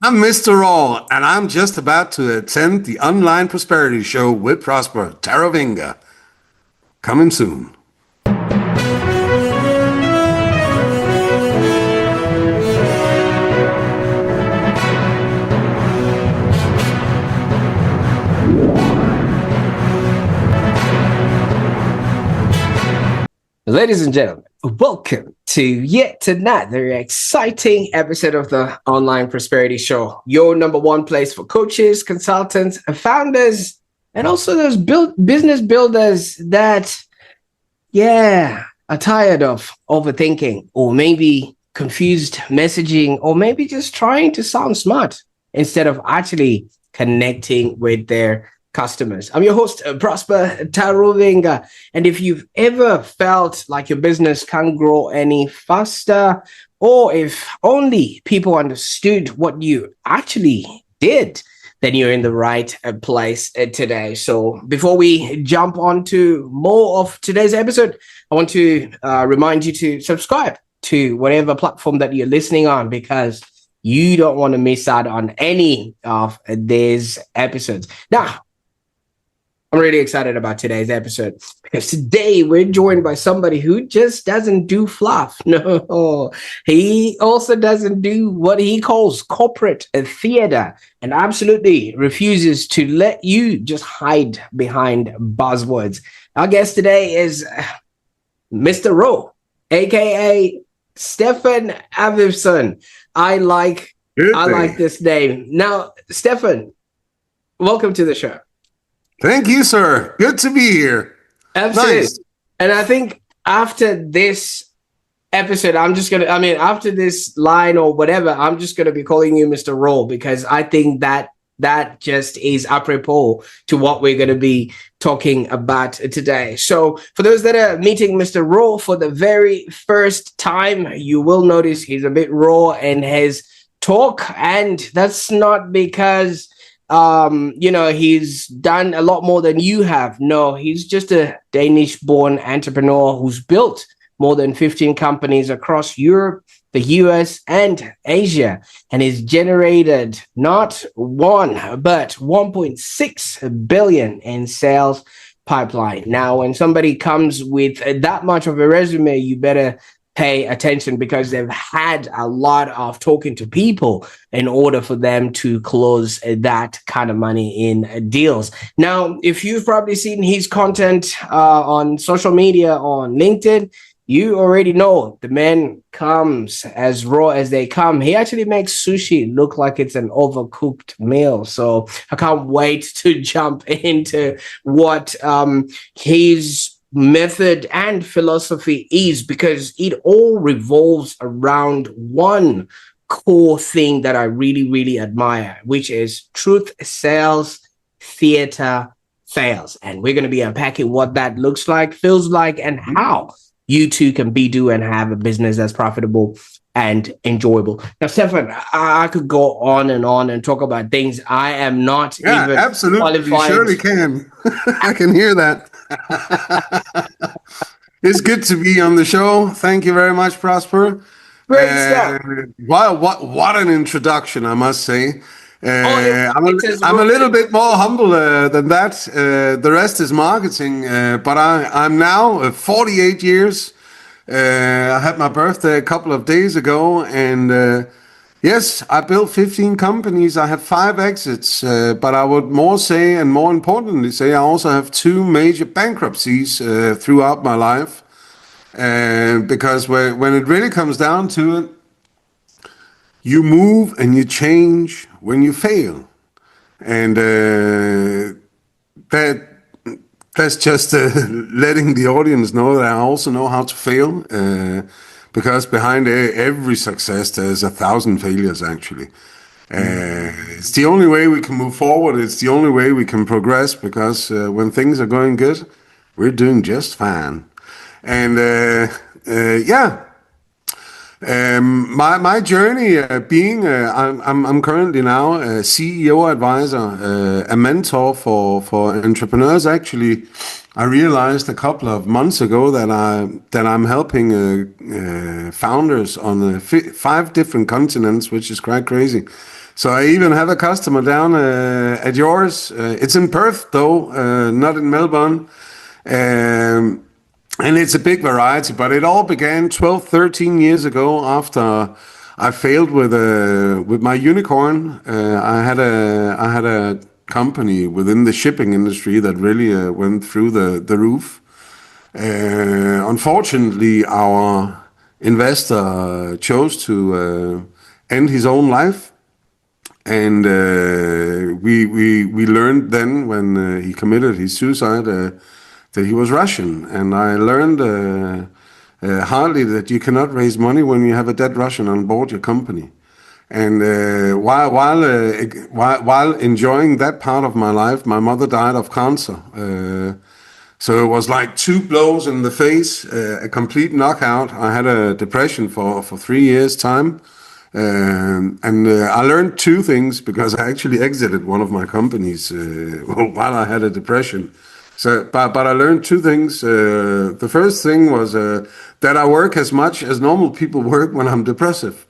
I'm MisterRaw, and I'm just about to attend the Online Prosperity Show with Prosper Taruvinga. Coming soon. Ladies and gentlemen, welcome to yet another exciting episode of the Online Prosperity Show, your number one place for coaches, consultants, founders, and also those business builders that, are tired of overthinking or maybe confused messaging or maybe just trying to sound smart instead of actually connecting with their customers. I'm your host, Prosper Taruvinga. And if you've ever felt like your business can't grow any faster, or if only people understood what you actually did, then you're in the right place today. So before we jump on to more of today's episode, I want to remind you to subscribe to whatever platform that you're listening on, because you don't want to miss out on any of these episodes. Now, I'm really excited about today's episode because today we're joined by somebody who just doesn't do fluff. No, he also doesn't do what he calls corporate theater and absolutely refuses to let you just hide behind buzzwords. Our guest today is MisterRaw, aka Stefan Avivson. I like this name. Now, Stefan, welcome to the show. Thank you, sir. Good to be here. Absolutely. Nice. And I think after this episode, after this line or whatever, I'm just going to be calling you MisterRaw, because I think that just is apropos to what we're going to be talking about today. So for those that are meeting MisterRaw for the very first time, you will notice he's a bit raw in his talk. And that's not because he's done a lot more than you have. No, he's just a Danish-born entrepreneur who's built more than 15 companies across Europe, the US, and Asia, and he's generated not one, but 1.6 billion in sales pipeline. Now, when somebody comes with that much of a resume, you better pay attention, because they've had a lot of talking to people in order for them to close that kind of money in deals. Now, if you've probably seen his content on social media, on LinkedIn, you already know the man comes as raw as they come. He actually makes sushi look like it's an overcooked meal. So I can't wait to jump into what his method and philosophy is, because it all revolves around one core thing that I really, really admire, which is truth sells, theater fails. And we're going to be unpacking what that looks like, feels like, and how you too can do and have a business that's profitable and enjoyable. Now, Stefan, I could go on and talk about things I am not even absolutely qualified. You surely can. I can hear that. It's good to be on the show. Thank you very much, Prosper. Great stuff. What an introduction, I must say. I'm a little bit more humble than that. The rest is marketing, but I'm now 48 years. I had my birthday a couple of days ago, and yes, I built 15 companies. I had 5 exits, but I would more say, and more importantly say, I also have 2 major bankruptcies throughout my life. Because when it really comes down to it, you move and you change when you fail. And that's just letting the audience know that I also know how to fail. Because behind every success, there's 1,000 failures, actually. It's the only way we can move forward. It's the only way we can progress, because when things are going good, we're doing just fine. And My journey I'm currently now a CEO advisor, a mentor for entrepreneurs. Actually, I realized a couple of months ago that I'm helping founders on 5 different continents, which is quite crazy. So I even have a customer down at yours. It's in Perth though, not in Melbourne. And it's a big variety, but it all began 12, 13 years ago after I failed with my unicorn. I had a company within the shipping industry that really went through the roof. Unfortunately, our investor chose to end his own life. And we learned then when he committed his suicide that he was Russian. And I learned hardly that you cannot raise money when you have a dead Russian on board your company. And while enjoying that part of my life, my mother died of cancer. So it was like 2 blows in the face, a complete knockout. I had a depression for 3 years' time. And I learned 2 things because I actually exited one of my companies while I had a depression. So, but I learned 2 things. The first thing was that I work as much as normal people work when I'm depressive.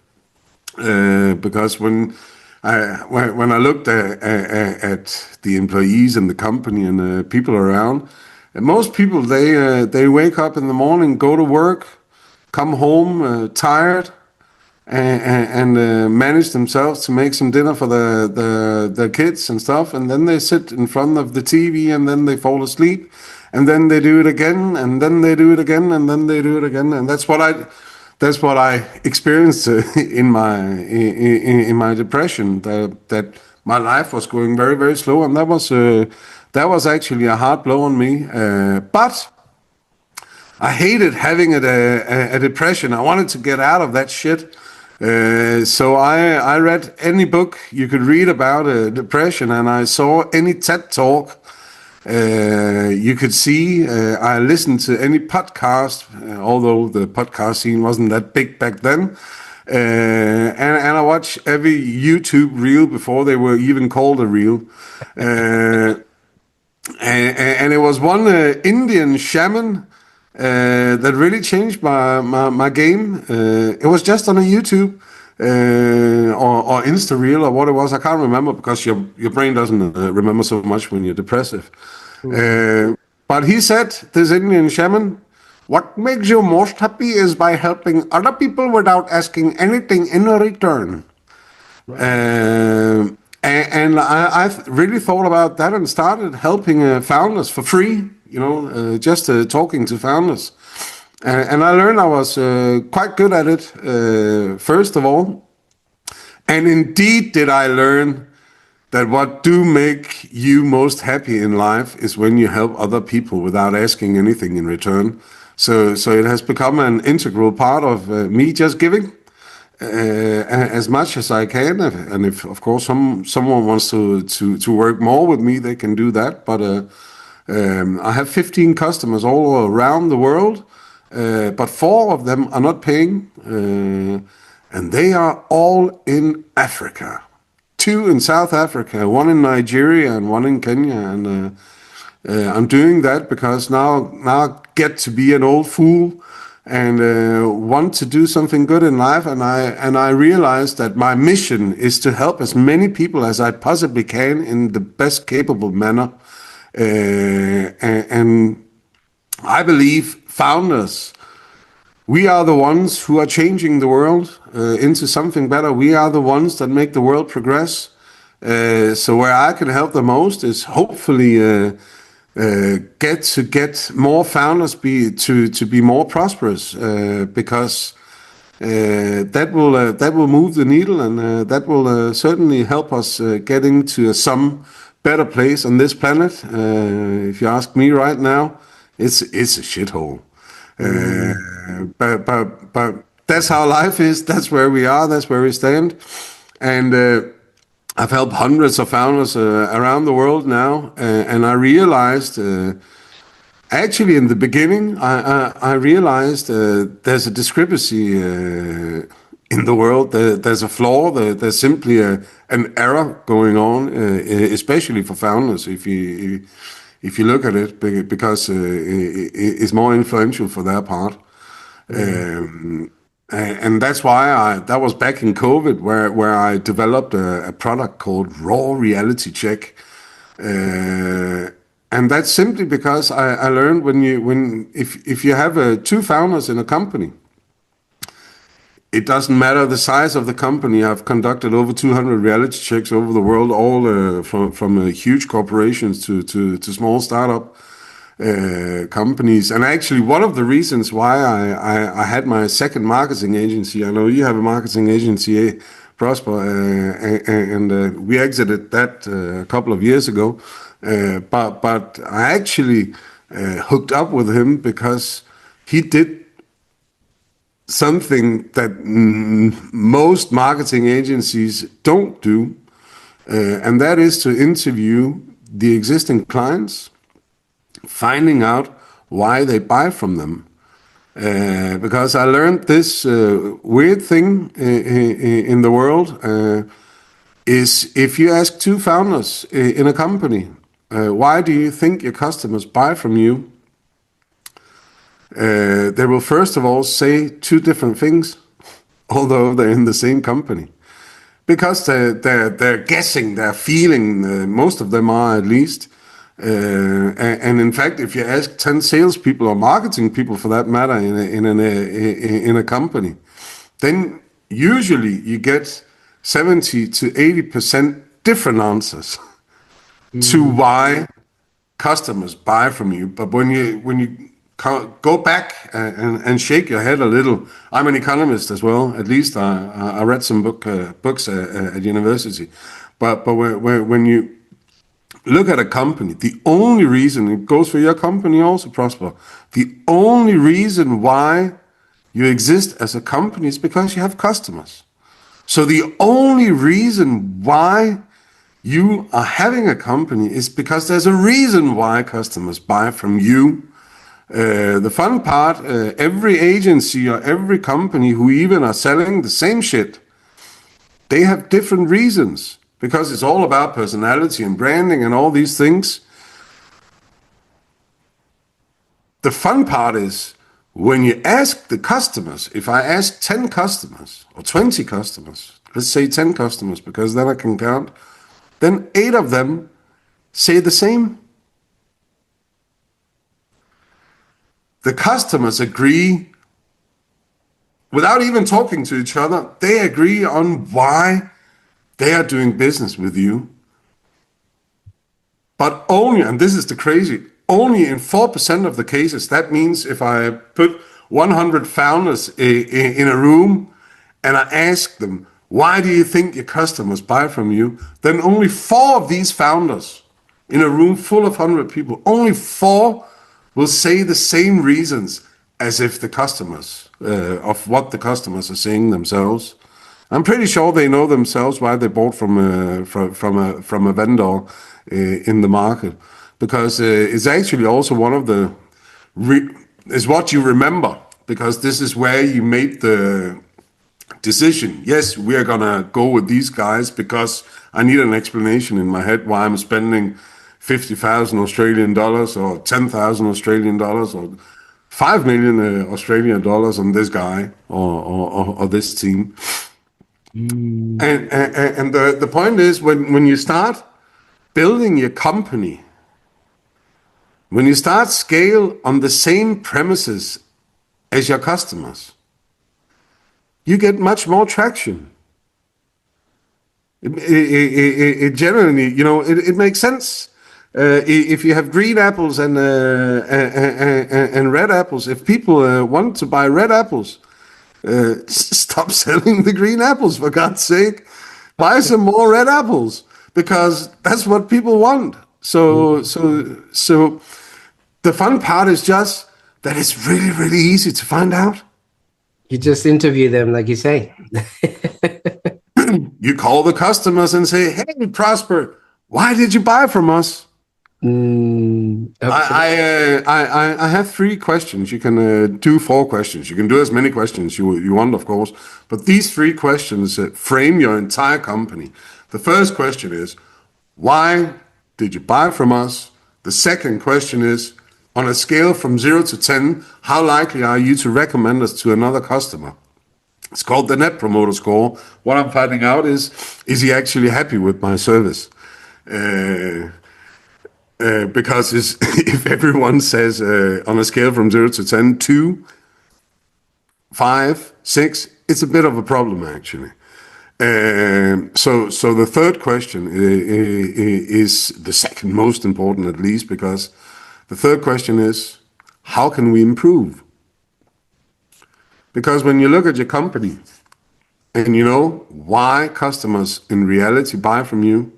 Because when I looked at the employees and the company and the people around, most people they wake up in the morning, go to work, come home tired, and manage themselves to make some dinner for the kids and stuff, and then they sit in front of the TV and then they fall asleep, and then they do it again, and then they do it again, and then they do it again, and that's what I experienced in my depression. That my life was going very, very slow, and that was actually a hard blow on me. But I hated having a depression. I wanted to get out of that shit. So I read any book you could read about depression, and I saw any TED talk you could see. I listened to any podcast, although the podcast scene wasn't that big back then. And I watched every YouTube reel before they were even called a reel. And it was one Indian shaman that really changed my game. It was just on a YouTube or Insta reel or what it was. I can't remember because your brain doesn't remember so much when you're depressive. But he said, this Indian shaman, what makes you most happy is by helping other people without asking anything in return. Right. And I really thought about that and started helping founders for free, just talking to founders. And I learned I was quite good at it, first of all. And indeed did I learn that what do make you most happy in life is when you help other people without asking anything in return. So it has become an integral part of me just giving as much as I can, and if of course someone wants to work more with me, they can do that. But I have 15 customers all around the world, but 4 of them are not paying, and they are all in Africa. 2 in South Africa, 1 in Nigeria, and 1 in Kenya, and I'm doing that because now I get to be an old fool and want to do something good in life, and I realized that my mission is to help as many people as I possibly can in the best capable manner, and I believe founders, we are the ones who are changing the world into something better. We are the ones that make the world progress. So where I can help the most is hopefully get more founders to be more prosperous, because that will move the needle, and that will certainly help us get into some better place on this planet. If you ask me right now, it's a shithole. But that's how life is. That's where we are. That's where we stand, and I've helped hundreds of founders around the world now, and I realized Actually, in the beginning, I realized there's a discrepancy in the world. There's a flaw. There's simply an error going on, especially for founders. If you look at it, because it's more influential for their part. And that's why that was back in COVID, where I developed a product called Raw Reality Check. And that's simply because I learned if you have two founders in a company, it doesn't matter the size of the company. I've conducted over 200 reality checks over the world, all from huge corporations to small startup companies. And actually, one of the reasons why I had my second marketing agency, I know you have a marketing agency, Prosper, and we exited that a couple of years ago. But I actually hooked up with him because he did something that most marketing agencies don't do, and that is to interview the existing clients, finding out why they buy from them. Because I learned this weird thing in the world is if you ask two founders in a company, why do you think your customers buy from you? They will first of all say two different things, although they're in the same company. Because they're guessing, they're feeling, most of them are at least. And in fact, if you ask 10 salespeople or marketing people for that matter in a company, then usually you get 70 to 80% different answers to why customers buy from you. But when you go back and shake your head a little, I'm an economist as well. At least I read some books at university. But when you look at a company, the only reason, it goes for your company also, Prosper, the only reason why you exist as a company is because you have customers. So the only reason why you are having a company is because there's a reason why customers buy from you. The fun part, every agency or every company who even are selling the same shit, they have different reasons because it's all about personality and branding and all these things. The fun part is when you ask the customers, if I ask 10 customers or 20 customers, let's say 10 customers because then I can count, then 8 of them say the same. The customers agree, without even talking to each other, they agree on why they are doing business with you. But only, and this is the crazy, only in 4% of the cases. That means if I put 100 founders in a room and I ask them, why do you think your customers buy from you? Then only 4 of these founders in a room full of 100 people, only 4 will say the same reasons as if the customers, of what the customers are saying themselves. I'm pretty sure they know themselves why they bought from a vendor in the market, because it's actually also one of the is what you remember, because this is where you made the decision. Yes, we are gonna go with these guys because I need an explanation in my head why I'm spending 50,000 Australian dollars or 10,000 Australian dollars or 5 million Australian dollars on this guy or this team. And the point is, when you start building your company, when you start scale on the same premises as your customers, you get much more traction. It generally, it makes sense. If you have green apples and red apples, if people want to buy red apples, stop selling the green apples, for God's sake. Buy some more red apples, because that's what people want. So the fun part is just that it's really, really easy to find out. You just interview them, like you say. You call the customers and say, hey, Prosper, why did you buy from us? I have 3 questions. You can do 4 questions. You can do as many questions you want, of course. But these 3 questions frame your entire company. The first question is, why did you buy from us? The second question is, on a scale from 0 to 10, how likely are you to recommend us to another customer? It's called the Net Promoter Score. What I'm finding out is he actually happy with my service? Because if everyone says on a scale from 0 to 10, 2, 5, 6, it's a bit of a problem, actually. So the third question is the second most important, at least, because the third question is, how can we improve? Because when you look at your company and you know why customers in reality buy from you,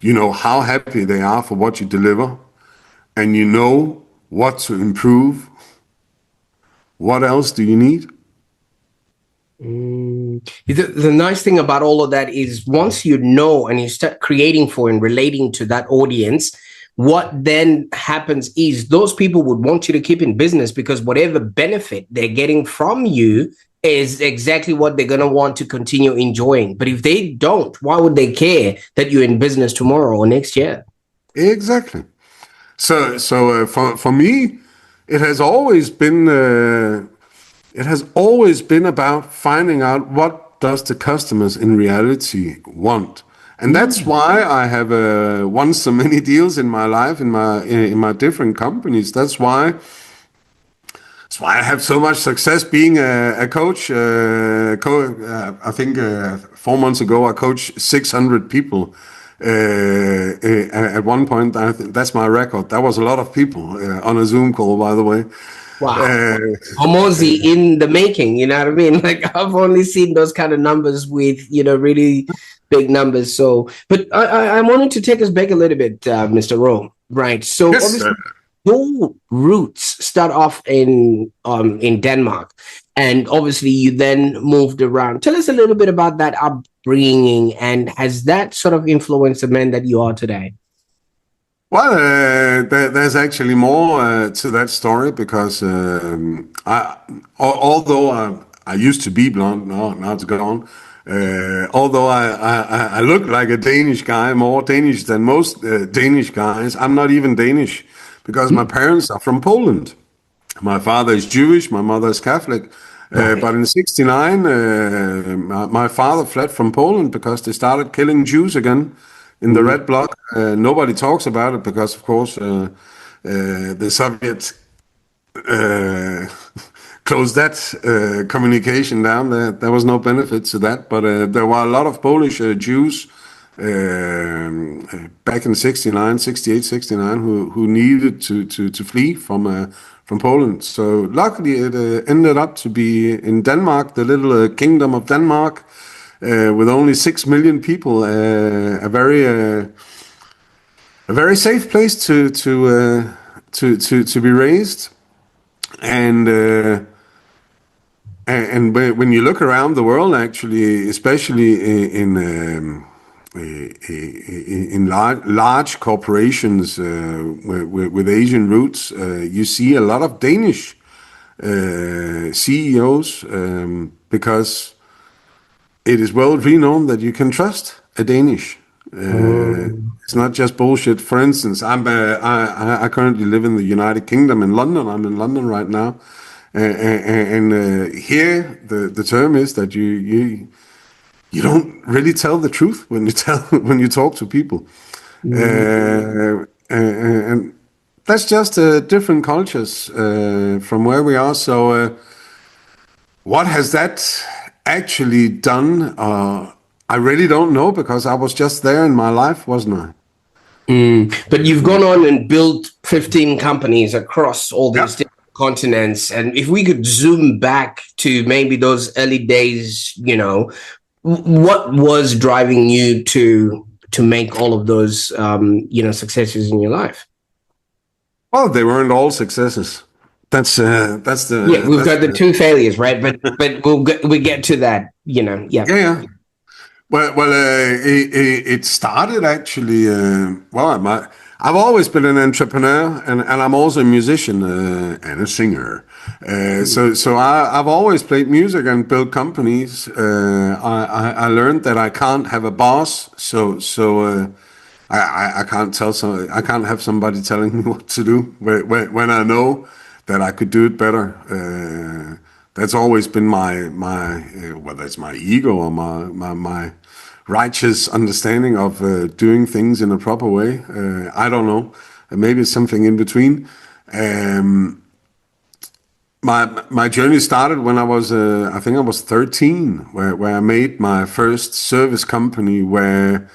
you know how happy they are for what you deliver, and you know what to improve, what else do you need? The nice thing about all of that is once you know and you start creating for and relating to that audience, what then happens is those people would want you to keep in business because whatever benefit they're getting from you is exactly what they're going to want to continue enjoying. But if they don't, why would they care that you're in business tomorrow or next year? Exactly. So for me, it has always been about finding out what does the customers in reality want. And that's why I have won so many deals in my life, in my different companies. That's why I have so much success being a coach. I think 4 months ago I coached 600 people. At one point, I think that's my record. That was a lot of people on a Zoom call, by the way. Wow. Homozy in the making, you know what I mean? Like I've only seen those kind of numbers with, really big numbers. So, but I wanted to take us back a little bit, Mr. Raw, right? So Yes, obviously your roots start off in Denmark, and obviously you then moved around. Tell us a little bit about that upbringing, and has that sort of influenced the man that you are today? Well, there's actually more to that story because although I used to be blonde, now it's gone. Although I look like a Danish guy, more Danish than most Danish guys, I'm not even Danish because my parents are from Poland. My father is Jewish, my mother is Catholic. But in '69, my father fled from Poland because they started killing Jews again in the Red Bloc. Nobody talks about it because, of course, the Soviets closed that communication down. There was no benefit to that. But there were a lot of Polish Jews back in 69, 68, 69 who needed to flee from Poland. So luckily it ended up to be in Denmark, the little kingdom of Denmark, with only 6 million people, a very safe place to be raised. And when you look around the world, actually, especially in large corporations with Asian roots, you see a lot of Danish CEOs because it is well renowned that you can trust a Danish. It's not just bullshit. For instance, I currently live in the United Kingdom in London. I'm in London right now, and here the term is that you don't really tell the truth when you talk to people, and that's just different cultures from where we are. So, what has that actually done? I really don't know because I was just there in my life, wasn't I? But you've gone on and built 15 companies across all these different continents. And if we could zoom back to maybe those early days, what was driving you to make all of those, successes in your life? Well, they weren't all successes. We've got the 2 failures, right? But we get to that, Yeah. Yeah. It started actually. I've always been an entrepreneur, and I'm also a musician and a singer. I've always played music and built companies. I learned that I can't have a boss, I can't I can't have somebody telling me what to do when I know that I could do it better. That's always been my whether it's my ego or my righteous understanding of doing things in a proper way. I don't know. Maybe it's something in between. My journey started when I was I think I was 13, where I made my first service company where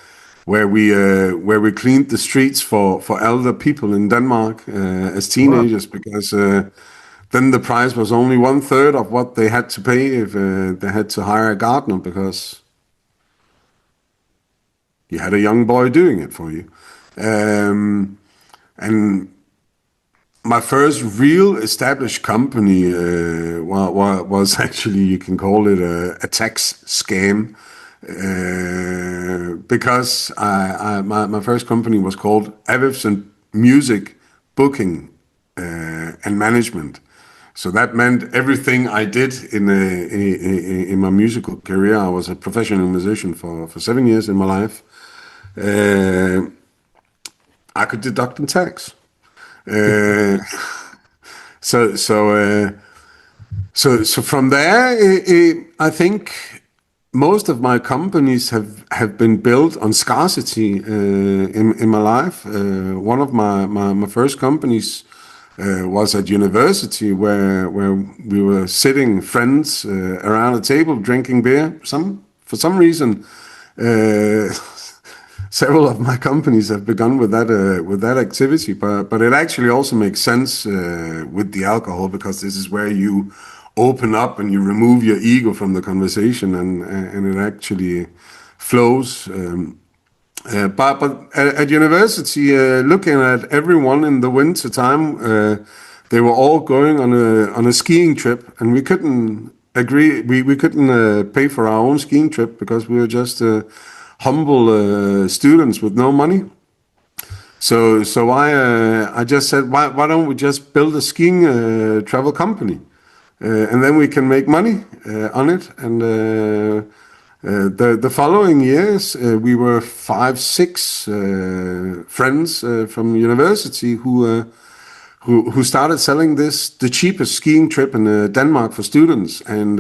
we cleaned the streets for elder people in Denmark as teenagers, because then the price was only 1/3 of what they had to pay if they had to hire a gardener, because you had a young boy doing it for you. And my first real established company was actually, you can call it a tax scam, because my first company was called Avivson Music Booking and Management. So that meant everything I did in my musical career. I was a professional musician for 7 years in my life. I could deduct in tax. So from there, I think most of my companies have been built on scarcity in my life. One of my first companies was at university, where we were sitting friends around a table drinking beer. For some reason, several of my companies have begun with that activity, but it actually also makes sense with the alcohol, because this is where you open up and you remove your ego from the conversation, and it actually flows. But at university, looking at everyone in the winter time, they were all going on a skiing trip, and we couldn't agree. We couldn't pay for our own skiing trip, because we were just humble students with no money. So I just said, why don't we just build a skiing travel company, and then we can make money on it. And the following years, we were 5, 6 friends from university who started selling the cheapest skiing trip in Denmark for students, and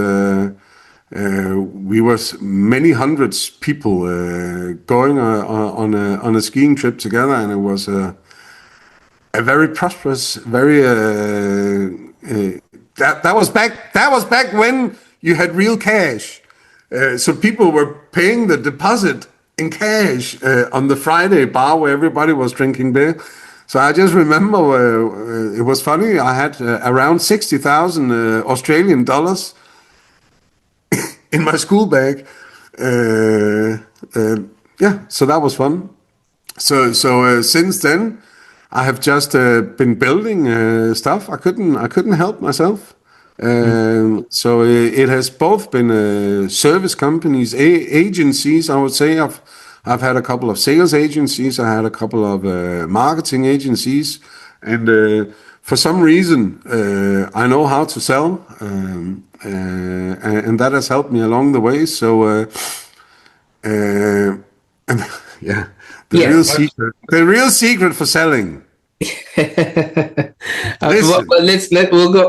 we were many hundreds people going on a skiing trip together, and it was a very prosperous, very that was back when you had real cash. So people were paying the deposit in cash on the Friday bar where everybody was drinking beer. So I just remember it was funny. I had around 60,000 Australian dollars in my school bag. So that was fun. So since then, I have just been building stuff. I couldn't help myself. So it has both been service companies, agencies. I would say I've had a couple of sales agencies. I had a couple of marketing agencies, and for some reason I know how to sell, and that has helped me along the way. So the real secret for selling.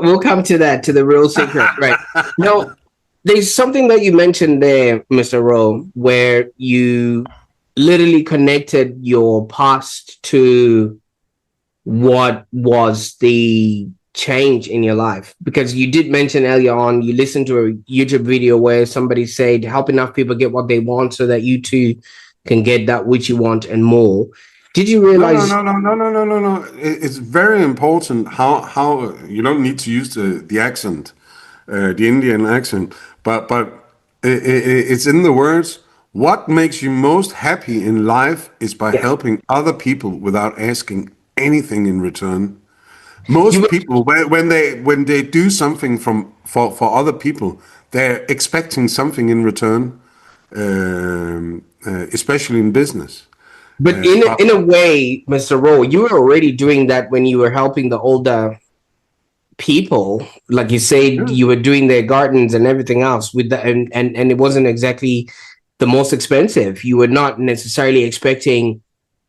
We'll come to that, to the real secret, right? Now, there's something that you mentioned there, Mr. Rowe, where you literally connected your past to what was the change in your life, because you did mention earlier on you listened to a YouTube video where somebody said help enough people get what they want so that you too can get that which you want and more. Did you realize? No. It's very important how you don't need to use the accent, the Indian accent, but it's in the words. What makes you most happy in life is by helping other people without asking anything in return. Most people, when they do something for other people, they're expecting something in return. especially in business. But in a way, Mr. Rowe, you were already doing that when you were helping the older people. Like you said, you were doing their gardens and everything else with the, and it wasn't exactly the most expensive. You were not necessarily expecting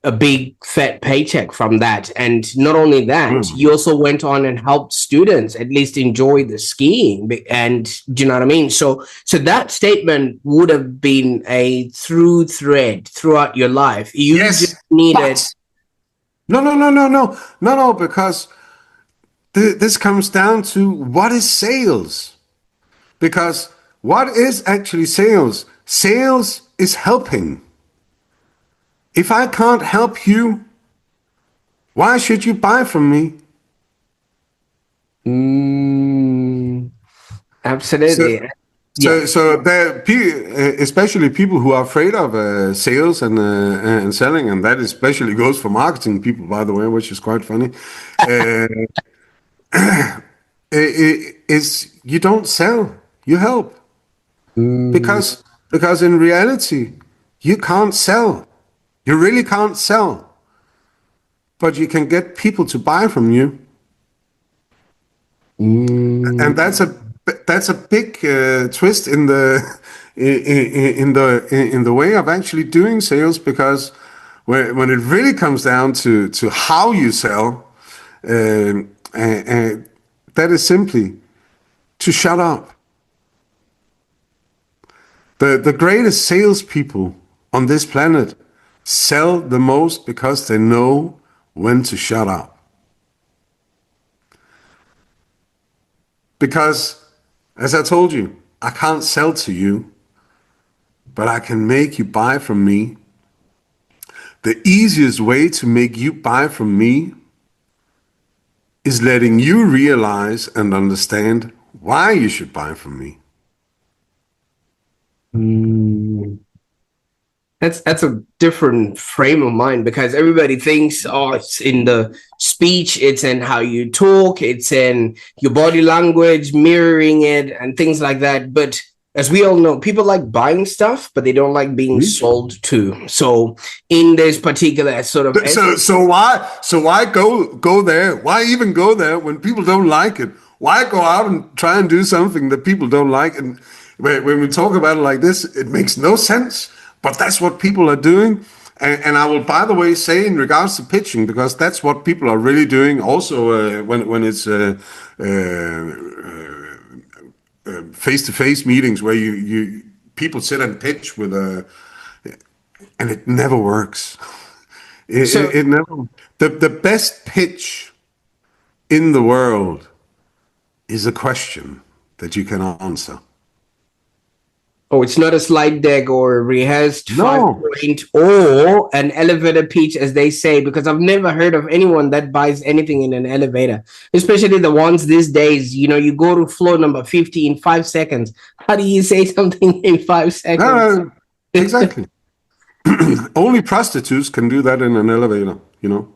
a big fat paycheck from that. And not only that, you also went on and helped students at least enjoy the skiing. And do you know what I mean? So that statement would have been a through thread throughout your life. You just needed. No, because this comes down to what is sales. Because what is actually sales? Sales is helping. If I can't help you, why should you buy from me? Absolutely. So there, especially people who are afraid of sales and selling, and that especially goes for marketing people, by the way, which is quite funny. Is you don't sell, you help, because in reality you can't sell. You really can't sell, but you can get people to buy from you, and that's a big twist in the in the way of actually doing sales. Because when it really comes down to how you sell, that is simply to shut up. The greatest salespeople on this planet sell the most because they know when to shut up. Because, as I told you, I can't sell to you, but I can make you buy from me. The easiest way to make you buy from me is letting you realize and understand why you should buy from me. That's a different frame of mind, because everybody thinks, oh, it's in the speech, it's in how you talk, it's in your body language, mirroring it, and things like that. But as we all know, people like buying stuff, but they don't like being sold to. So in this particular sort of so why go there? Why even go there when people don't like it? Why go out and try and do something that people don't like? And when we talk about it like this, it makes no sense. But that's what people are doing. And I will, by the way, say in regards to pitching, because that's what people are really doing also when it's face-to-face meetings where you people sit and pitch with and it never works. It never. The best pitch in the world is a question that you can answer. Oh, it's not a slide deck or a rehearsed 5-point or an elevator pitch, as they say, because I've never heard of anyone that buys anything in an elevator, especially the ones these days. You know, you go to floor number 50 in 5 seconds. How do you say something in 5 seconds? Exactly. Only prostitutes can do that in an elevator, you know.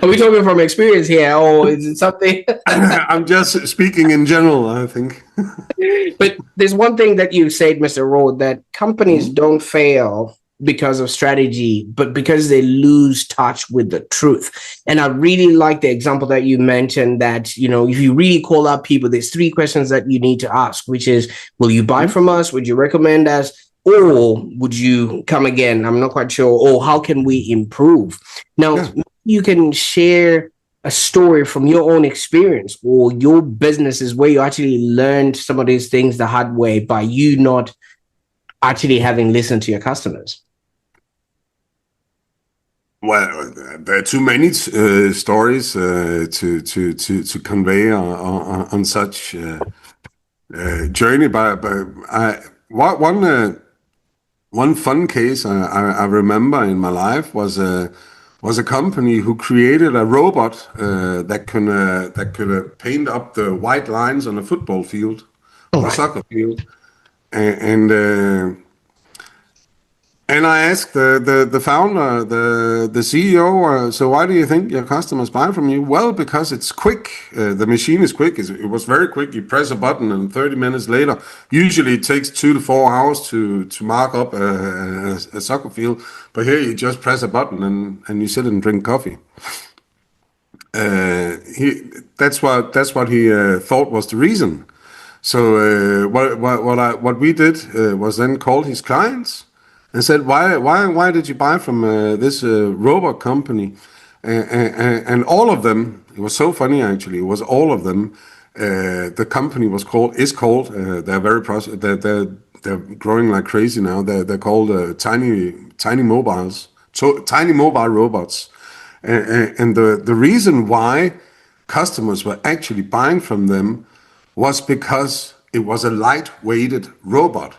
Are we talking from experience here, or is it something? I'm just speaking in general, I think. But there's one thing that you said, Mr. Rowe, that companies don't fail because of strategy, but because they lose touch with the truth. And I really like the example that you mentioned that, you know, if you really call up people, there's 3 questions that you need to ask, which is, will you buy from us? Would you recommend us? Or would you come again? I'm not quite sure. Or how can we improve? Now, you can share a story from your own experience or your businesses where you actually learned some of these things the hard way by you not actually having listened to your customers. Well, there are too many stories to convey on such journey. But one fun case I remember in my life was a company who created a robot that could paint up the white lines on a football field, or a soccer field, and And I asked the founder, the CEO, so why do you think your customers buy from you? Well, because it's quick. The machine is quick. It was very quick. You press a button, and 30 minutes later, usually it takes 2 to 4 hours to mark up a soccer field. But here you just press a button and you sit and drink coffee. That's what he thought was the reason. So what we did was then called his clients and said, why did you buy from this robot company? And all of them, it was so funny actually. It was all of them. The company is called. They're they're growing like crazy now. They're called tiny mobiles, tiny mobile robots. And the reason why customers were actually buying from them was because it was a light-weighted robot,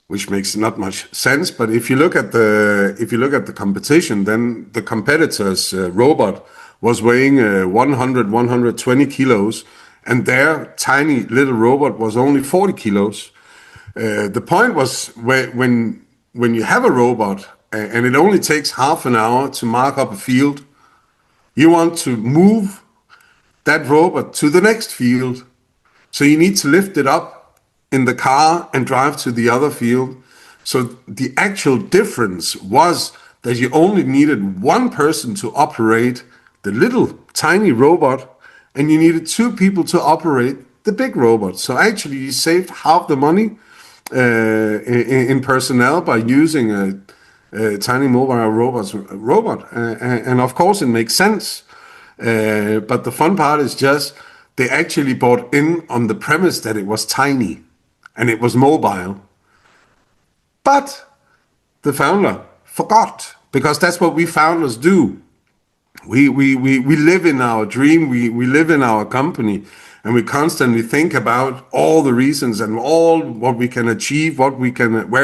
which makes not much sense. But if you look at the competition, then the competitor's robot was weighing 100, 120 kilos, and their tiny little robot was only 40 kilos. The point was when you have a robot and it only takes half an hour to mark up a field, you want to move that robot to the next field. So you need to lift it up in the car and drive to the other field. So the actual difference was that you only needed one person to operate the little tiny robot, and you needed two people to operate the big robot. So actually you saved half the money in personnel by using a tiny mobile robot. And of course it makes sense. But the fun part is just they actually bought in on the premise that it was tiny and it was mobile. But the founder forgot, because that's what we founders do. We live in our dream, we live in our company, and we constantly think about all the reasons and all what we can achieve, where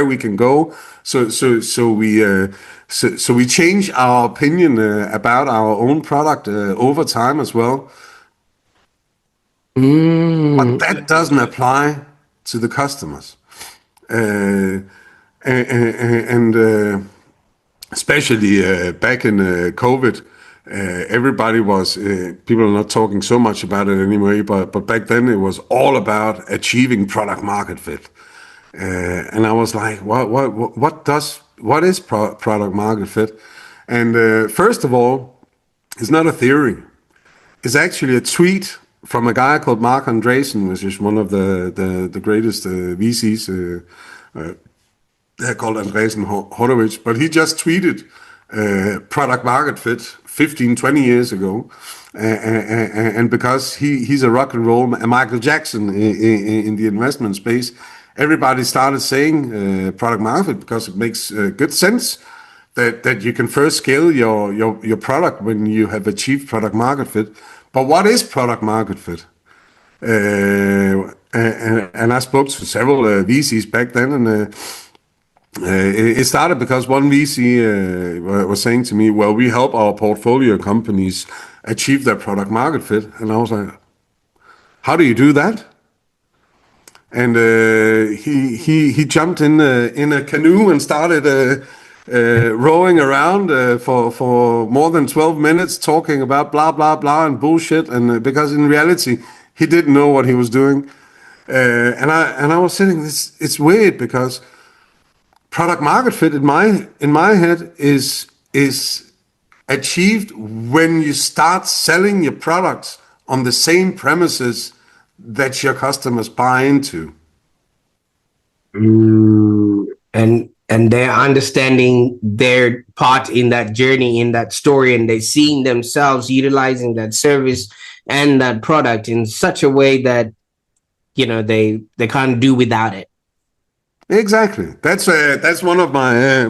we can go. So we change our opinion about our own product over time as well. But that doesn't apply to the customers. And especially back in COVID, everybody was, people are not talking so much about it anyway, but back then it was all about achieving product market fit. And I was like, what is product market fit? And first of all, it's not a theory. It's actually a tweet from a guy called Mark Andreessen, which is one of the greatest VCs. They're called Andreessen Horowitz, but he just tweeted product market fit 15, 20 years ago. And because he's a rock and roll, Michael Jackson in the investment space, everybody started saying product market fit because it makes good sense that you can first scale your product when you have achieved product market fit. But what is product market fit? And I spoke to several VCs back then, and it started because one VC was saying to me, well, we help our portfolio companies achieve their product market fit. And I was like, how do you do that? And he jumped in a canoe and started rowing around for more than 12 minutes talking about blah, blah, blah and bullshit. And because in reality, he didn't know what he was doing. And I was sitting, it's weird because product market fit in my head is achieved when you start selling your products on the same premises that your customers buy into. And they're understanding their part in that journey, in that story, and they're seeing themselves utilizing that service and that product in such a way that, you know, they can't do without it. Exactly. That's one of my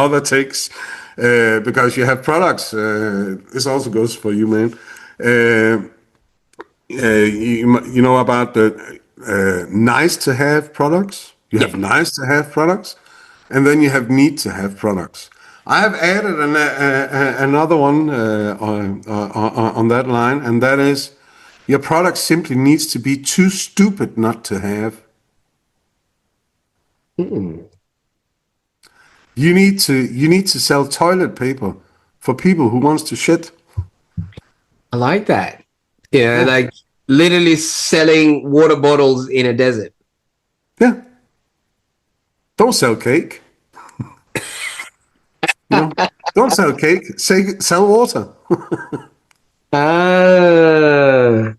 other takes, because you have products. This also goes for you, man. You know about the nice to have products. You have nice to have products, and then you have need to have products. I have added another one on that line, and that is your product simply needs to be too stupid not to have. You need to sell toilet paper for people who wants to shit. I like that. Yeah, Yeah. like literally selling water bottles in a desert. Yeah. Don't sell cake. You know, don't sell cake. Sell water.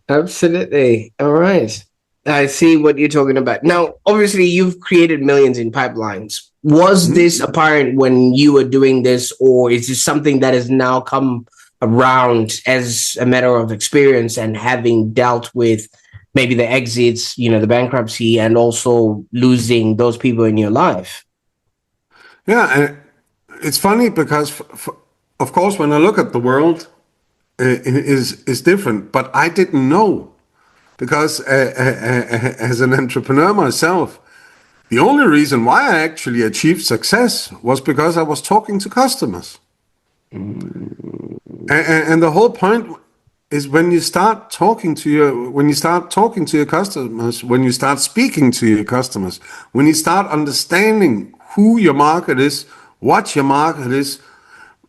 Absolutely. All right. I see what you're talking about. Now, obviously, you've created millions in pipelines. Was this apparent when you were doing this, or is this something that has now come around as a matter of experience and having dealt with maybe the exits, the bankruptcy, and also losing those people in your life? Yeah, and it's funny because, of course, when I look at the world, it is different. But I didn't know because as an entrepreneur myself, the only reason why I actually achieved success was because I was talking to customers. And the whole point is when you start talking to your customers, when you start speaking to your customers, when you start understanding who your market is, what your market is,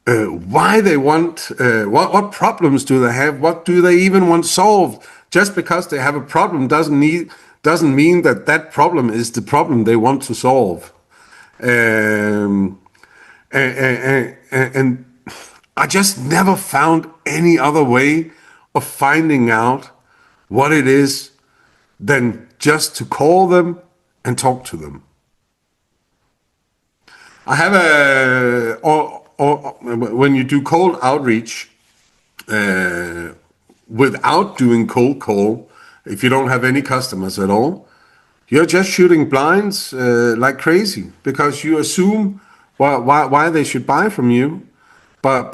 why they want, what problems do they have, what do they even want solved. Just because they have a problem doesn't mean that that problem is the problem they want to solve. And I just never found any other way of finding out what it is than just to call them and talk to them. I have or when you do cold outreach, without doing cold call, if you don't have any customers at all, you're just shooting blinds like crazy because you assume why they should buy from you. But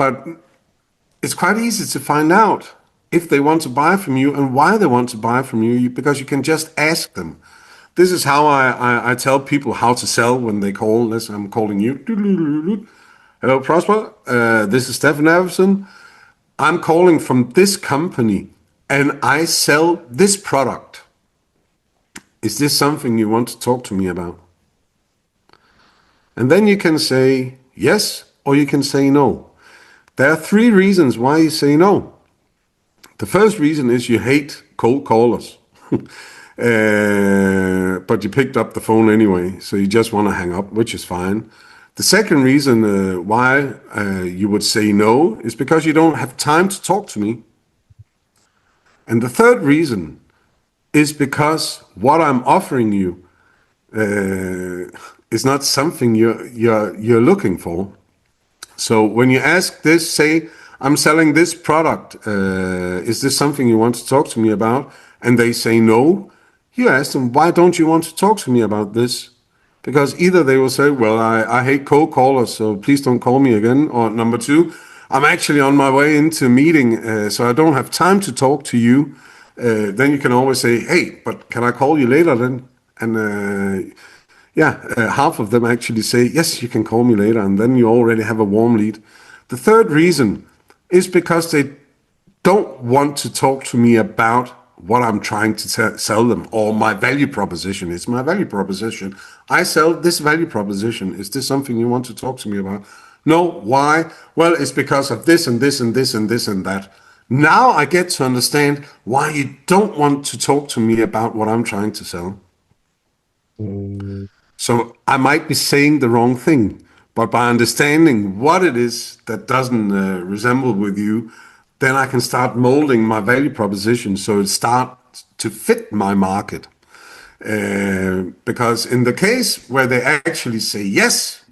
it's quite easy to find out if they want to buy from you and why they want to buy from you because you can just ask them. This is how I tell people how to sell when they call. Listen, I'm calling you. Hello, Prosper. This is Stefan Avivson. I'm calling from this company and I sell this product. Is this something you want to talk to me about? And then you can say yes or you can say no. There are 3 reasons why you say no. The first reason is you hate cold callers. But you picked up the phone anyway, so you just want to hang up, which is fine. The second reason why you would say no is because you don't have time to talk to me. And the third reason is because what I'm offering you is not something you're looking for. So when you ask this, say, I'm selling this product. Is this something you want to talk to me about? And they say no. You ask them, why don't you want to talk to me about this? Because either they will say, well, I hate cold callers, so please don't call me again. Or number 2, I'm actually on my way into a meeting, so I don't have time to talk to you. Then you can always say, hey, but can I call you later then? And half of them actually say, yes, you can call me later. And then you already have a warm lead. The third reason is because they don't want to talk to me about what I'm trying to sell them or my value proposition. It's my value proposition. I sell this value proposition. Is this something you want to talk to me about? No. Why? Well, it's because of this and this and this and this and that. Now I get to understand why you don't want to talk to me about what I'm trying to sell. So I might be saying the wrong thing, but by understanding what it is that doesn't resemble with you, then I can start molding my value proposition so it starts to fit my market. Because in the case where they actually say yes,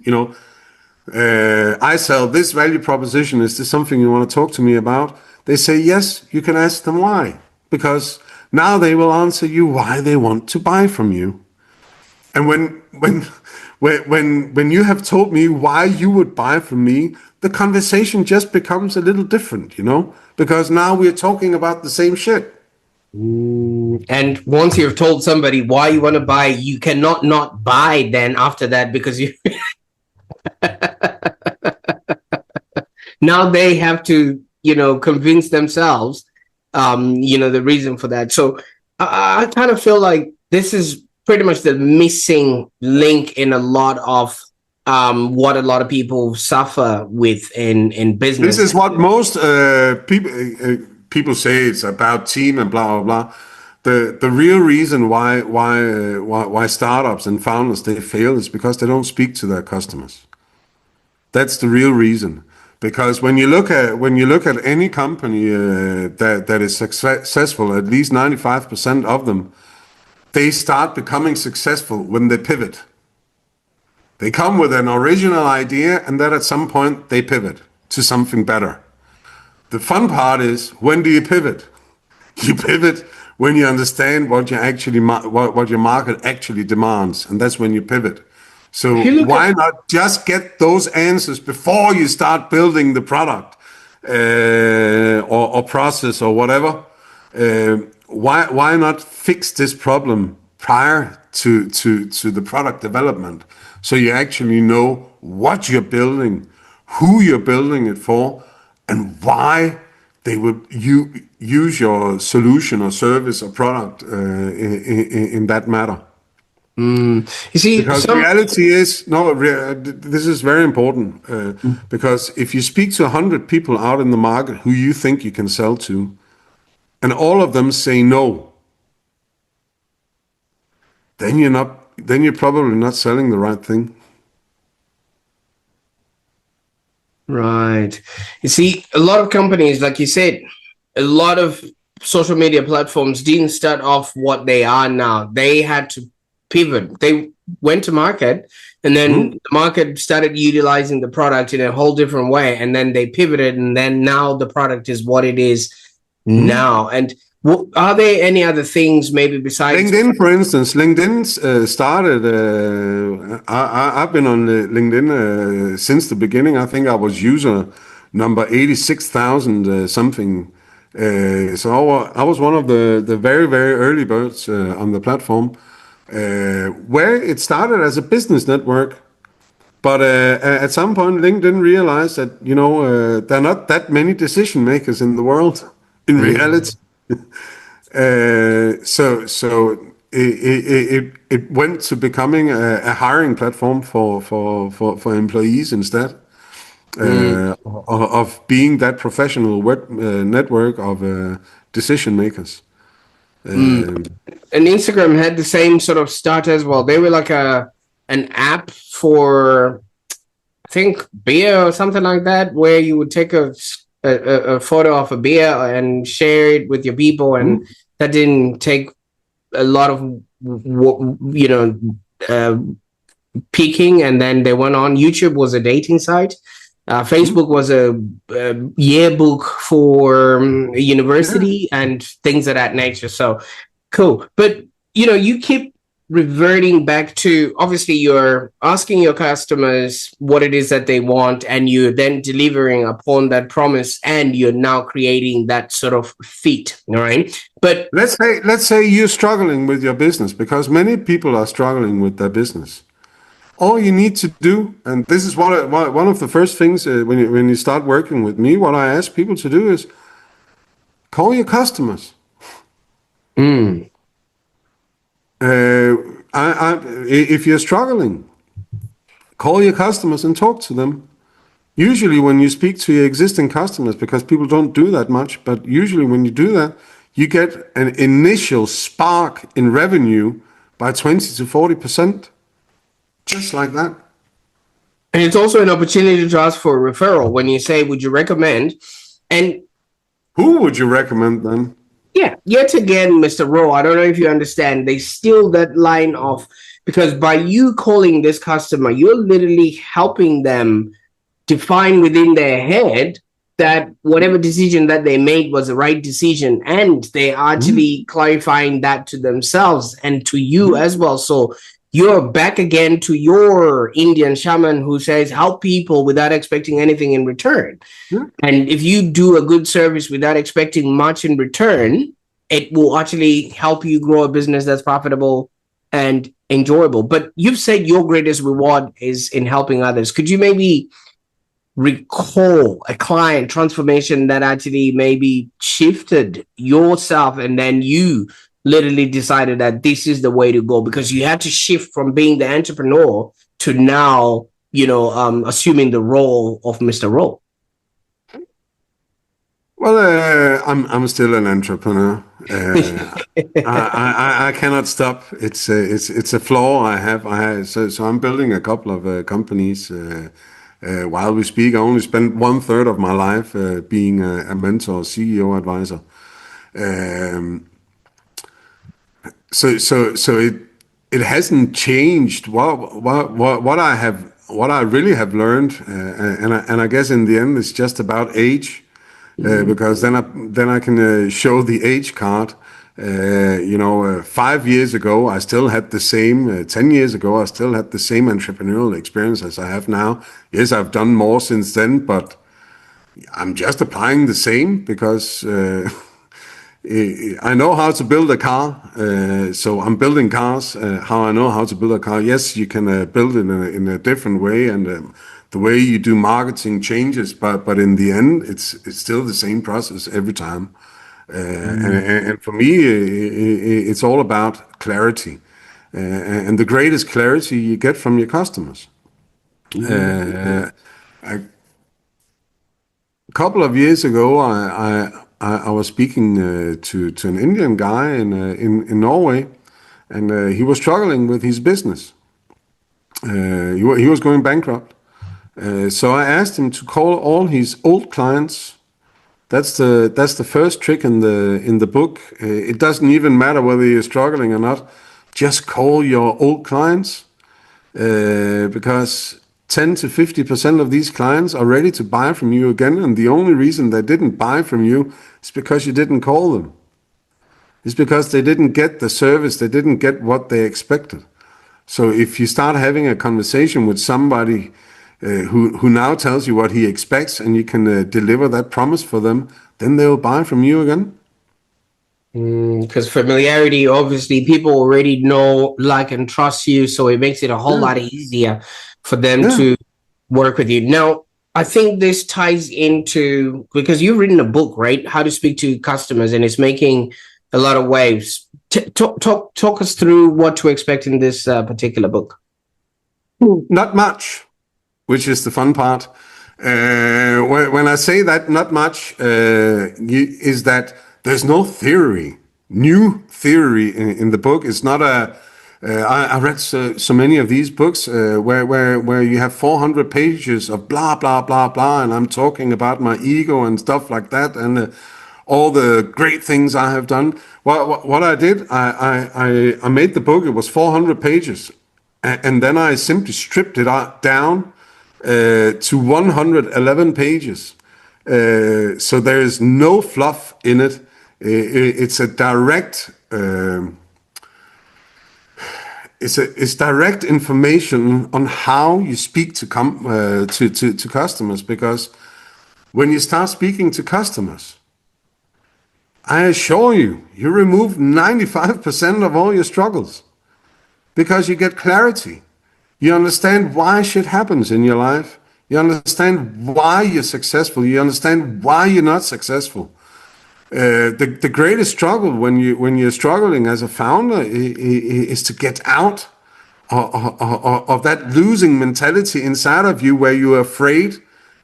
I sell this value proposition, is this something you want to talk to me about? They say yes, you can ask them why. Because now they will answer you why they want to buy from you. And when you have told me why you would buy from me, the conversation just becomes a little different, because now we're talking about the same shit. And once you've told somebody why you want to buy, you cannot not buy then after that because you now they have to, convince themselves, the reason for that. So I kind of feel like this is pretty much the missing link in a lot of what a lot of people suffer with in business. This is what most people say. It's about team and blah blah blah. The real reason why startups and founders they fail is because they don't speak to their customers. That's the real reason. Because when you look at any company that is successful, at least 95% of them, they start becoming successful when they pivot. They come with an original idea, and then at some point they pivot to something better. The fun part is, when do you pivot? You pivot when you understand what your market actually demands, and that's when you pivot. So why not just get those answers before you start building the product or process or whatever? Why not fix this problem prior to the product development, so you actually know what you're building, who you're building it for, and why they would use your solution or service or product in that matter. You see, because reality is this is very important because if you speak to 100 people out in the market who you think you can sell to, and all of them say no, then you're probably not selling the right thing. Right. You see, a lot of companies, like you said, a lot of social media platforms didn't start off what they are now. They had to pivot. They went to market, and then the market started utilizing the product in a whole different way, and then they pivoted, and then now the product is what it is now. And are there any other things maybe besides LinkedIn? For instance, LinkedIn started. I've been on LinkedIn since the beginning. I think I was user number 86,000 something. So I was one of the very, very early birds on the platform, where it started as a business network. But at some point, LinkedIn realized that there are not that many decision makers in the world in reality. So it went to becoming a hiring platform for employees instead of being that professional network of decision makers. And Instagram had the same sort of start as well. They were like an app for, I think, beer or something like that, where you would take a photo of a beer and share it with your people, and that didn't take a lot of peaking. And then they went on. YouTube was a dating site. Facebook was a yearbook for university and things of that nature. So cool. But you keep reverting back to, obviously you're asking your customers what it is that they want, and you're then delivering upon that promise, and you're now creating that sort of fit, right? But let's say you're struggling with your business, because many people are struggling with their business. All you need to do, and this is one of the first things when you start working with me, what I ask people to do is call your customers. If you're struggling, call your customers and talk to them. Usually when you speak to your existing customers, because people don't do that much, but usually when you do that, you get an initial spark in revenue by 20 to 40%. Just like that. And it's also an opportunity to ask for a referral when you say, would you recommend? And who would you recommend then? Yeah, yet again, MisterRaw, I don't know if you understand, they steal that line off, because by you calling this customer, you're literally helping them define within their head that whatever decision that they made was the right decision, and they are actually clarifying that to themselves and to you as well. So you're back again to your Indian shaman who says help people without expecting anything in return. And if you do a good service without expecting much in return, it will actually help you grow a business that's profitable and enjoyable. But you've said your greatest reward is in helping others. Could you maybe recall a client transformation that actually maybe shifted yourself, and then you literally decided that this is the way to go, because you had to shift from being the entrepreneur to now assuming the role of Mr. Raw? Well, I'm still an entrepreneur. I cannot stop. It's a flaw I have. So I'm building a couple of companies. While we speak, I only spent 1/3 of my life being a mentor, CEO, advisor. So it hasn't changed. What I really have learned, and I guess in the end it's just about age, because then I can show the age card. 5 years ago I still had the same. 10 years ago I still had the same entrepreneurial experience as I have now. Yes, I've done more since then, but I'm just applying the same because. I know how to build a car, so I'm building cars. How I know how to build a car? Yes, you can build it in a different way, and the way you do marketing changes. But in the end, it's still the same process every time. And for me, it's all about clarity, and the greatest clarity you get from your customers. A couple of years ago, I was speaking to an Indian guy in Norway, and he was struggling with his business. He was going bankrupt. So I asked him to call all his old clients. That's the first trick in the book. It doesn't even matter whether you're struggling or not. Just call your old clients, because 10 to 50% of these clients are ready to buy from you again, and the only reason they didn't buy from you is because you didn't call them. It's because they didn't get the service, they didn't get what they expected. So if you start having a conversation with somebody who now tells you what he expects, and you can deliver that promise for them, then they'll buy from you again. Because familiarity, obviously, people already know, like, and trust you, so it makes it a whole lot easier for them to work with you. Now, I think this ties into, because you've written a book, right? How to speak to customers, and it's making a lot of waves. Talk us through what to expect in this particular book. Not much, which is the fun part. When I say that not much, is that there's no new theory in the book. It's not I read so many of these books where you have 400 pages of blah, blah, blah, blah, and I'm talking about my ego and stuff like that, and all the great things I have done. What I did, I made the book. It was 400 pages, and then I simply stripped it down to 111 pages. So there is no fluff in it. It's a direct. It's direct information on how you speak to customers, because when you start speaking to customers, I assure you, you remove 95% of all your struggles, because you get clarity. You understand why shit happens in your life. You understand why you're successful. You understand why you're not successful. The greatest struggle when you're struggling as a founder is to get out of that losing mentality inside of you, where you're afraid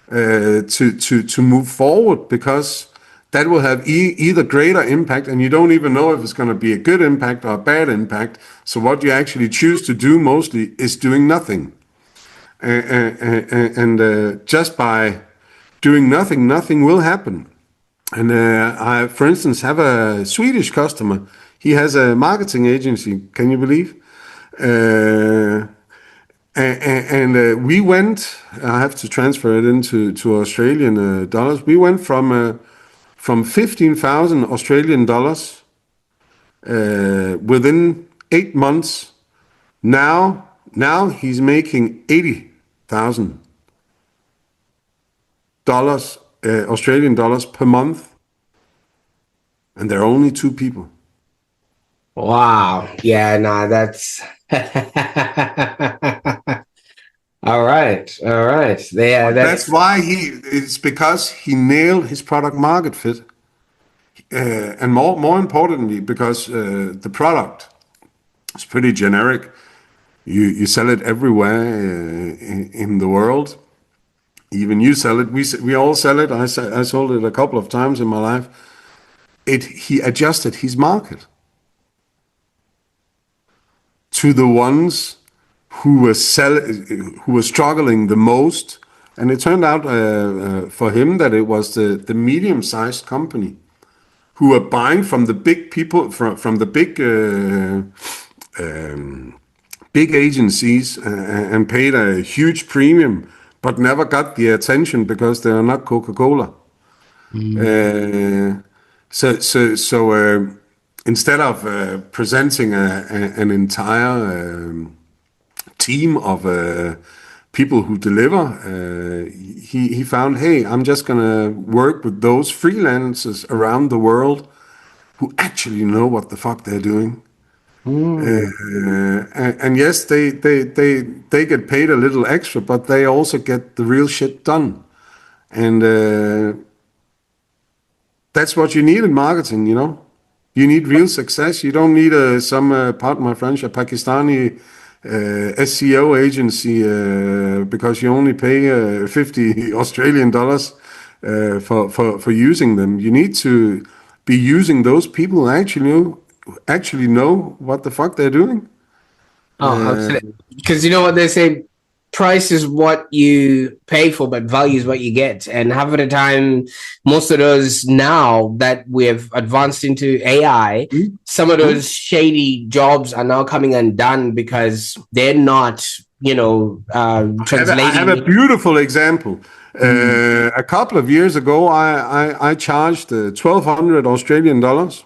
to move forward, because that will have either greater impact, and you don't even know if it's going to be a good impact or a bad impact. So what you actually choose to do mostly is doing nothing. And just by doing nothing, nothing will happen. And I, for instance, have a Swedish customer. He has a marketing agency. Can you believe? And we went. I have to transfer it into Australian dollars. We went from 15,000 Australian dollars within 8 months. Now he's making $80,000 Australian dollars per month, and there are only 2 people. Wow. Yeah, nah, that's all right. Yeah, That's why it's because he nailed his product market fit. And more importantly, because the product is pretty generic. You sell it everywhere in the world. Even you sell it. We all sell it. I sold it a couple of times in my life. He adjusted his market to the ones who were struggling the most, and it turned out for him that it was the medium-sized company who were buying from the big people, from the big agencies, and paid a huge premium, but never got the attention because they are not Coca-Cola. So instead of presenting an entire team of people who deliver, he found, hey, I'm just gonna work with those freelancers around the world who actually know what the fuck they're doing. And yes, they get paid a little extra, but they also get the real shit done. And that's what you need in marketing, you know. You need real success. You don't need pardon my French, a Pakistani SEO agency because you only pay 50 Australian dollars for using them. You need to be using those people who actually know what the fuck they're doing. Oh, absolutely. Because you know what they say, price is what you pay for, but value is what you get. And half of the time, most of those, now that we've advanced into AI, some of those shady jobs are now coming undone because they're not, translating. I have a beautiful example. A couple of years ago, I charged 1,200 Australian dollars.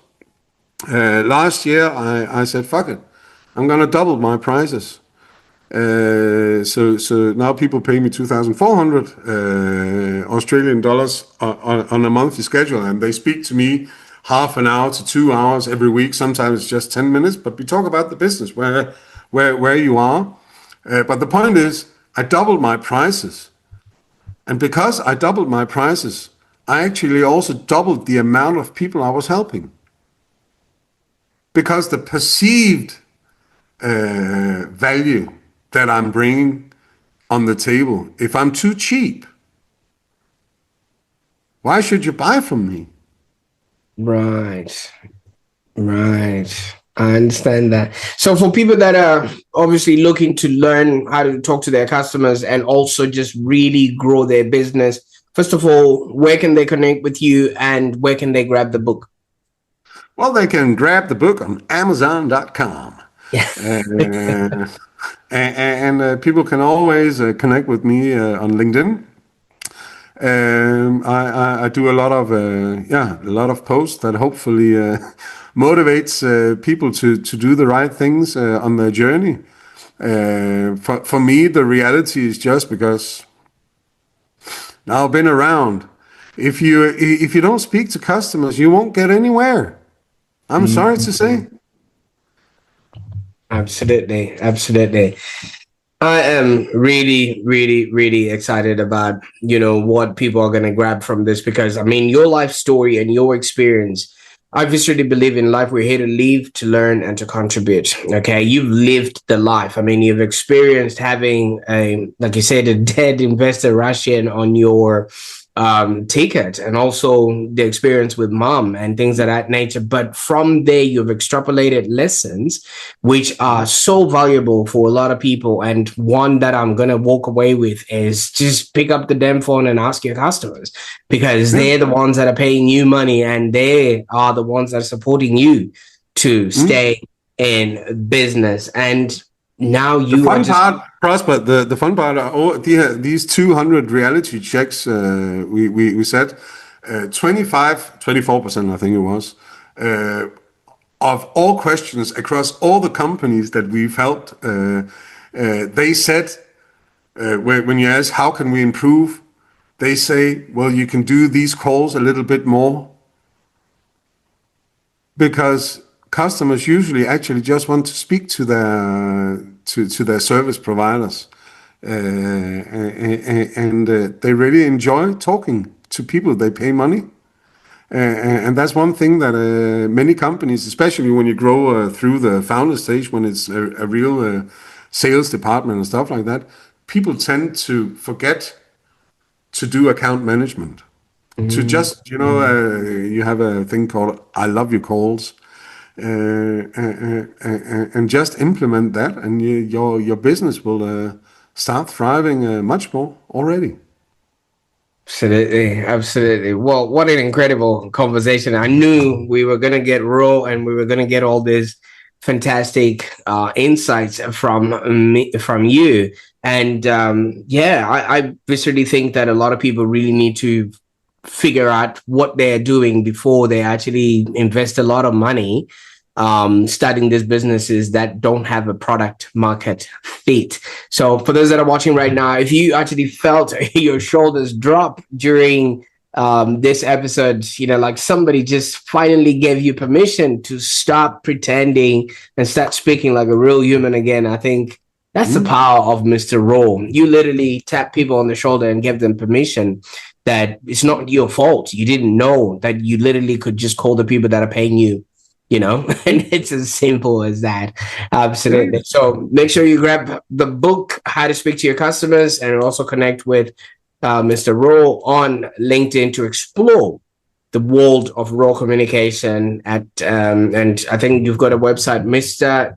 Last year, I said, fuck it, I'm going to double my prices. So now people pay me 2,400 Australian dollars on a monthly schedule, and they speak to me half an hour to 2 hours every week. Sometimes it's just 10 minutes, but we talk about the business, where you are. But the point is, I doubled my prices. And because I doubled my prices, I actually also doubled the amount of people I was helping. Because the perceived value that I'm bringing on the table, if I'm too cheap, why should you buy from me? Right. I understand that. So for people that are obviously looking to learn how to talk to their customers and also just really grow their business, first of all, where can they connect with you and where can they grab the book? Well, they can grab the book on Amazon.com. And people can always connect with me on LinkedIn. I do a lot of posts that hopefully motivates people to do the right things on their journey. For me, the reality is just because now I've been around. If you don't speak to customers, you won't get anywhere. I'm sorry to say. Absolutely. I am really, really, really excited about, what people are going to grab from this, because I mean, your life story and your experience, I viscerally believe in life. We're here to live, to learn, and to contribute. Okay. You've lived the life. I mean, you've experienced having like you said, a dead investor Russian on your ticket, and also the experience with mom and things of that nature. But from there, you've extrapolated lessons which are so valuable for a lot of people. And one that I'm going to walk away with is just pick up the damn phone and ask your customers, because they're the ones that are paying you money, and they are the ones that are supporting you to stay in business. And now you the fun part, Prosper, the fun part are these 200 reality checks we said, 24%, I think it was, of all questions across all the companies that we've helped, they said, when you ask, how can we improve? They say, well, you can do these calls a little bit more. Because customers usually actually just want to speak to their service providers, and they really enjoy talking to people they pay money, and that's one thing that many companies, especially when you grow through the founder stage, when it's a real sales department and stuff like that, people tend to forget to do account management. To just, you have a thing called I love you calls, and just implement that, and your business will start thriving much more already. Absolutely, absolutely. Well, what an incredible conversation. I knew we were going to get raw and we were going to get all these fantastic insights from you. And I viscerally think that a lot of people really need to figure out what they're doing before they actually invest a lot of money starting these businesses that don't have a product market fit. So for those that are watching right now, if you actually felt your shoulders drop during this episode, like somebody just finally gave you permission to stop pretending and start speaking like a real human again, I think that's the power of MisterRaw. You literally tap people on the shoulder and give them permission that it's not your fault. You didn't know that you literally could just call the people that are paying you, and it's as simple as that. Absolutely. So make sure you grab the book, How to Speak to Your Customers, and also connect with MisterRaw on LinkedIn to explore the world of raw communication and I think you've got a website, mr-raw.com.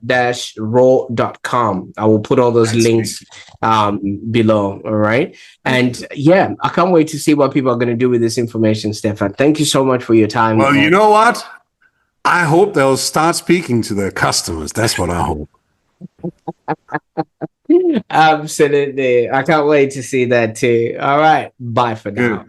I will put all those links below. All right. And I can't wait to see what people are going to do with this information, Stefan. Thank you so much for your time. Well, you know what? I hope they'll start speaking to their customers. That's what I hope. Absolutely. I can't wait to see that too. All right. Bye for now.